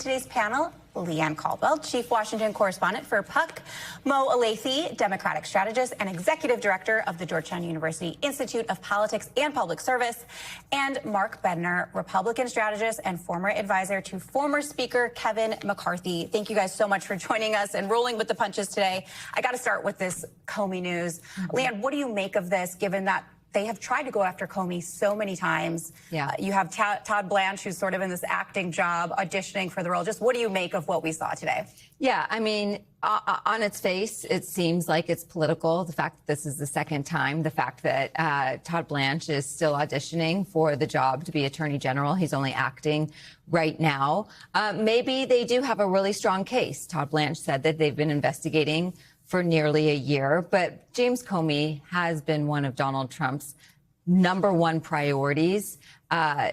today's panel, Leanne Caldwell, Chief Washington Correspondent for Puck, Mo Alethi, Democratic Strategist and Executive Director of the Georgetown University Institute of Politics and Public Service, and Mark Bednar, Republican Strategist and former advisor to former Speaker Kevin McCarthy. Thank you guys so much for joining us and rolling with the punches today. I got to start with this Comey news. Leanne, what do you make of this, given that they have tried to go after Comey so many times? Yeah. You have Todd Blanche, who's sort of in this acting job, auditioning for the role. Just what do you make of what we saw today? Yeah, I mean, on its face, it seems like it's political. The fact that this is the second time, the fact that Todd Blanche is still auditioning for the job to be Attorney General. He's only acting right now. Maybe they do have a really strong case. Todd Blanche said that they've been investigating for nearly a year, but James Comey has been one of Donald Trump's #1 priorities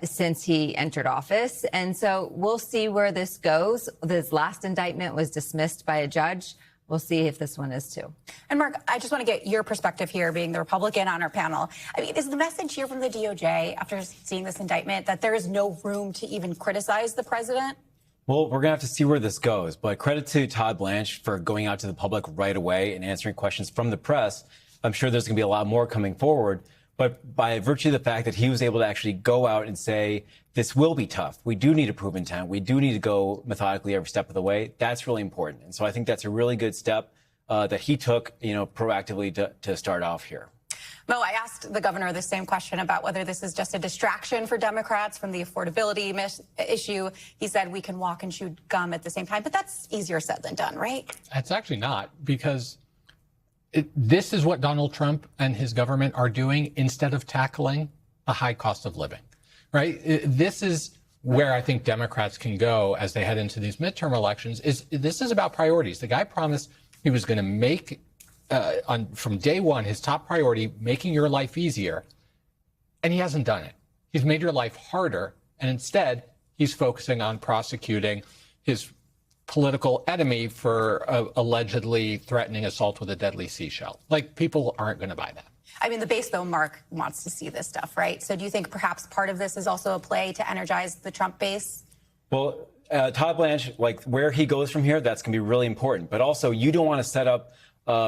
since he entered office. And so we'll see where this goes. This last indictment was dismissed by a judge. We'll see if this one is too. And Mark, I just want to get your perspective here, being the Republican on our panel. I mean, is the message here from the DOJ after seeing this indictment that there is no room to even criticize the president? Well, we're going to have to see where this goes. But credit to Todd Blanche for going out to the public right away and answering questions from the press. I'm sure there's going to be a lot more coming forward. But by virtue of the fact that he was able to actually go out and say, this will be tough. We do need to prove intent. We do need to go methodically every step of the way. That's really important. And so I think that's a really good step that he took, proactively to start off here. Mo, I asked the governor the same question about whether this is just a distraction for Democrats from the affordability issue. He said we can walk and chew gum at the same time, but that's easier said than done, right? It's actually not, because this is what Donald Trump and his government are doing instead of tackling a high cost of living, right? This is where I think Democrats can go as they head into these midterm elections. This is about priorities. The guy promised he was going to make from day one, his top priority, making your life easier. And he hasn't done it. He's made your life harder. And instead, he's focusing on prosecuting his political enemy for allegedly threatening assault with a deadly seashell. Like, people aren't going to buy that. I mean, the base, though, Mark wants to see this stuff, right? So do you think perhaps part of this is also a play to energize the Trump base? Well, Todd Blanche, like where he goes from here, that's going to be really important. But also, you don't want to set up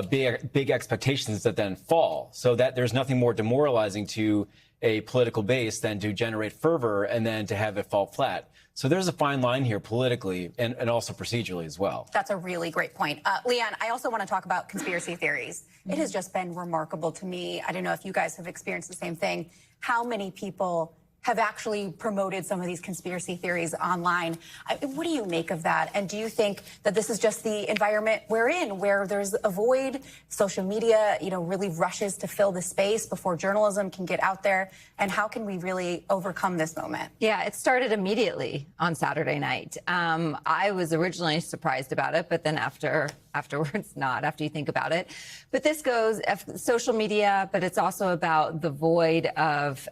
big expectations that then fall, so that there's nothing more demoralizing to a political base than to generate fervor and then to have it fall flat. So there's a fine line here politically and also procedurally as well. That's a really great point. Leanne, I also want to talk about conspiracy theories. It has just been remarkable to me. I don't know if you guys have experienced the same thing, how many people have actually promoted some of these conspiracy theories online. What do you make of that? And do you think that this is just the environment we're in, where there's a void, social media, really rushes to fill the space before journalism can get out there? And how can we really overcome this moment? Yeah, it started immediately on Saturday night. I was originally surprised about it, but then afterwards not, after you think about it. But this goes social media, but it's also about the void of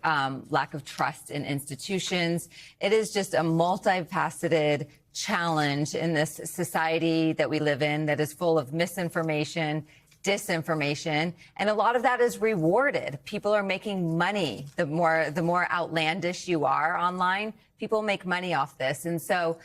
lack of trust in institutions. It is just a multifaceted challenge in this society that we live in that is full of misinformation, disinformation, and a lot of that is rewarded. People are making money. The more outlandish you are online, people make money off this. And so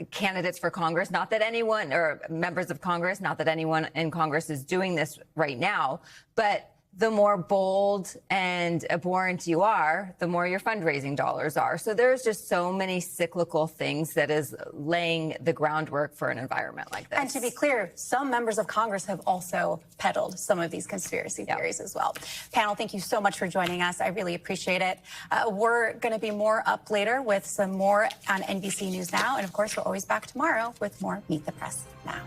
candidates for Congress, not that anyone, or members of Congress, not that anyone in Congress is doing this right now, but the more bold and abhorrent you are, the more your fundraising dollars are. So there's just so many cyclical things that is laying the groundwork for an environment like this. And to be clear, some members of Congress have also peddled some of these conspiracy theories as well. Panel, thank you so much for joining us. I really appreciate it. We're going to be more up later with some more on NBC News Now. And of course, we're always back tomorrow with more Meet the Press Now.